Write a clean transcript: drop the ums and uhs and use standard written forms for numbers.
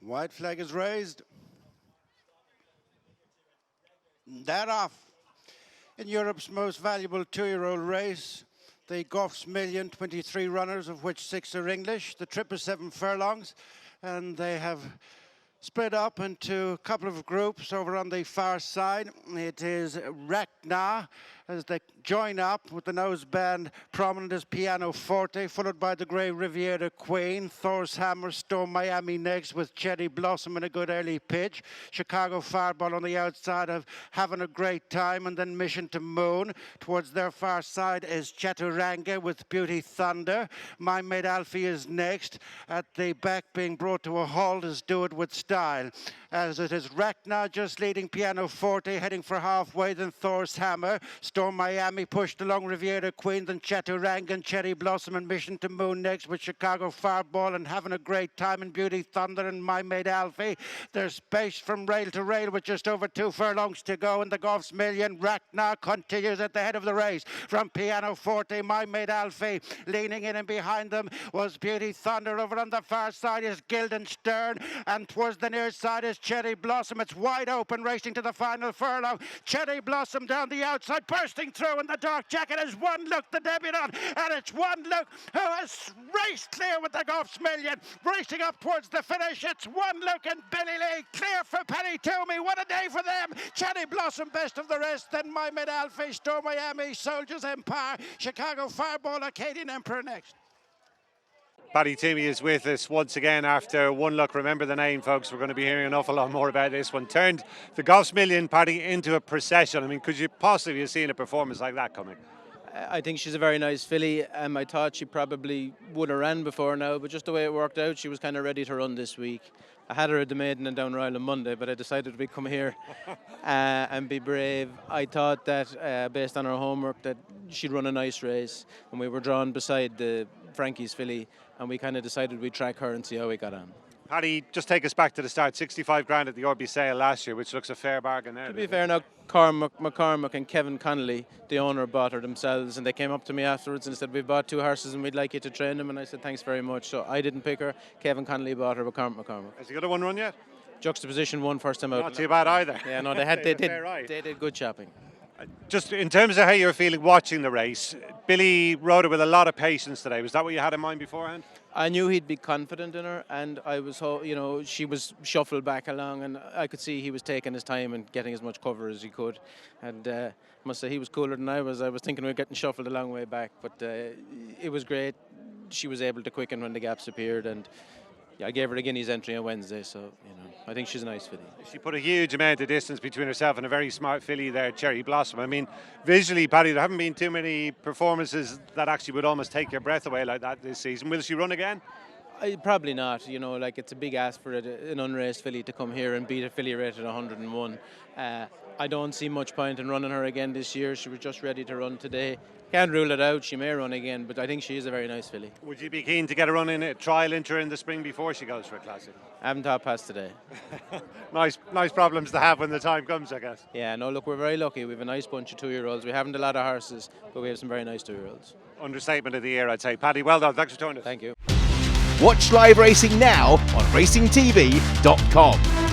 White flag is raised. They're off. In Europe's most valuable two-year-old race, the Goffs Million, 23 runners, of which 6 are English. The trip is 7 furlongs, and they have split up into a couple of groups over on the far side. It is Rachna as they join up with the noseband prominent as Pianoforte, followed by the Grey Riviera Queen, Thor's Hammer, Storm Miami next with Cherry Blossom in a good early pitch. Chicago Fireball on the outside of Having a Great Time, and then Mission to Moon. Towards their far side is Chaturanga with Beauty Thunder. My Mate Alfie is next. At the back being brought to a halt is Do It With Style. As it is Rachna just leading Pianoforte, heading for halfway, then Thor's Hammer. Storm Miami pushed along Riviera Queen, then Chaturanga and Cherry Blossom and Mission to Moon next with Chicago Fireball and Having a Great Time and Beauty Thunder and My Mate Alfie. There's space from rail to rail with just over 2 furlongs to go in the Goffs Million. Rachna continues at the head of the race from Pianoforte. My Mate Alfie leaning in, and behind them was Beauty Thunder. Over on the far side is Guildenstern, and towards the near side is Cherry Blossom. It's wide open, racing to the final furlong. Cherry Blossom down the outside, bursting through in the dark jacket is One Look, the debutant, and it's One Look who has raced clear with the Goffs Million. Racing up towards the finish, it's One Look and Billy Lee clear for Paddy Twomey. What a day for them. Cherry Blossom best of the rest, then My Mate Alfie, Storm Miami, Soldiers Empire, Chicago Fireball, Acadian Emperor next. Paddy Twomey is with us once again after One Look. Remember the name, folks. We're going to be hearing an awful lot more about this one. Turned the Goffs Million, Paddy, into a procession. I mean, could you possibly have seen a performance like that coming? I think she's a very nice filly. I thought she probably would have ran before now, but just the way it worked out, she was kind of ready to run this week. I had her at the Maiden and Down Royal on Monday, but I decided to come here and be brave. I thought that, based on her homework, that she'd run a nice race, and we were drawn beside the Frankie's filly, and we kind of decided we'd track her and see how we got on. Paddy, just take us back to the start. 65 grand at the RB sale last year, which looks a fair bargain there. To be fair now, McCormack and Kevin Connolly, the owner, bought her themselves, and they came up to me afterwards and said, "We've bought 2 horses and we'd like you to train them." And I said, "Thanks very much." So I didn't pick her. Kevin Connolly bought her, McCormack. Has the other one run yet? Juxtaposition won first time out. Not too bad either. Yeah, no, they did good shopping. Just in terms of how you were feeling watching the race, Billy rode it with a lot of patience today. Was that what you had in mind beforehand? I knew he'd be confident in her, and I was, she was shuffled back along, and I could see he was taking his time and getting as much cover as he could. And I must say he was cooler than I was. I was thinking we were getting shuffled a long way back, but it was great. She was able to quicken when the gaps appeared, and I gave her the Guineas entry on Wednesday, so I think she's a nice filly. She put a huge amount of distance between herself and a very smart filly there, Cherry Blossom. I mean, visually, Paddy, there haven't been too many performances that actually would almost take your breath away like that this season. Will she run again? Probably not. It's a big ask for an unraced filly to come here and beat a filly rated 101. I don't see much point in running her again this year. She was just ready to run today. Can't rule it out. She may run again, but I think she is a very nice filly. Would you be keen to get a run in a trial into her in the spring before she goes for a classic? I haven't thought past today. Nice problems to have when the time comes, I guess. Yeah, no, look, we're very lucky. We have a nice bunch of 2-year-olds. We haven't a lot of horses, but we have some very nice 2-year-olds. Understatement of the year, I'd say. Paddy, well done. Thanks for joining us. Thank you. Watch live racing now on racingtv.com.